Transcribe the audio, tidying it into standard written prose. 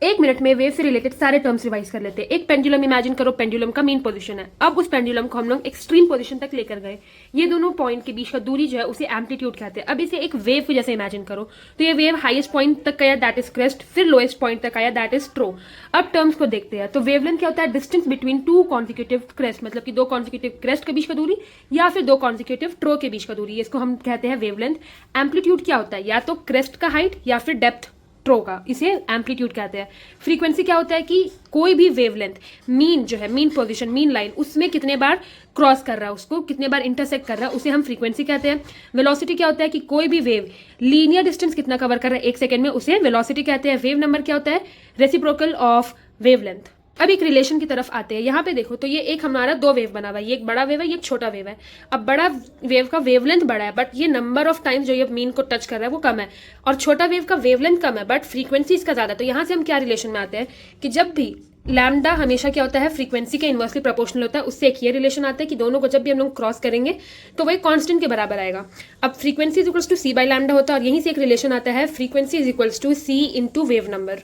एक मिनट में वेव से रिलेटेड सारे टर्म्स रिवाइज कर लेते हैं। एक पेंडुलम इमेजिन करो, पेंडुलम का मीन पोजीशन है। अब उस पेंडुलम को हम लोग एक्सट्रीम पोजीशन तक लेकर गए। ये दोनों पॉइंट के बीच का दूरी जो है उसे एम्पलीट्यूड कहते हैं। अब इसे एक वेव के जैसे इमेजिन करो, तो ये वेव हाईएस्ट पॉइंट तक गया, दैट इज क्रेस्ट, फिर लोएस्ट पॉइंट तक आया, दैट इज ट्रो। अब टर्म्स को देखते हैं। तो वेवलेंथ क्या होता है? Distance between two consecutive crest, मतलब कि दो कॉन्सिक्यूटिव क्रेस्ट के बीच का दूरी या फिर दो कॉन्सिक्यूटिव ट्रो के बीच का दूरी, इसको हम कहते हैं वेवलेंथ। एम्पलीट्यूड क्या होता है? या तो क्रेस्ट का हाइट या फिर डेप्थ ट्रो का, इसे एम्पलीट्यूड कहते हैं। फ्रीक्वेंसी क्या होता है कि कोई भी वेवलेंथ मीन जो है, मीन पोजीशन, मीन लाइन, उसमें कितने बार क्रॉस कर रहा है, उसको कितने बार इंटरसेक्ट कर रहा है, उसे हम फ्रीक्वेंसी कहते हैं। वेलोसिटी क्या होता है कि कोई भी वेव लीनियर डिस्टेंस कितना कवर कर रहा है एक सेकंड में, उसे वेलोसिटी कहते हैं। वेव नंबर क्या होता है? Reciprocal of wavelength. अब एक रिलेशन की तरफ आते हैं। यहाँ पे देखो तो ये एक हमारा दो वेव बना हुआ है, ये एक बड़ा वेव है, ये एक छोटा वेव है। अब बड़ा वेव का वेवलेंथ बड़ा है, बट ये नंबर ऑफ टाइम्स जो ये मीन को टच कर रहा है वो कम है, और छोटा वेव का वेवलेंथ कम है बट फ्रीक्वेंसी इसका ज्यादा। तो यहाँ से हम क्या रिलेशन में आते हैं कि जब भी लैम्डा हमेशा क्या होता है? फ्रीक्वेंसी के इनवर्सली प्रोपोर्शनल होता है। उससे एक ये रिलेशन आता है कि दोनों को जब भी हम लोग क्रॉस करेंगे तो वही कांस्टेंट के बराबर आएगा। अब frequency is equals to c by lambda होता है, और यहीं से एक रिलेशन आता है, frequency is equals to c into wave number.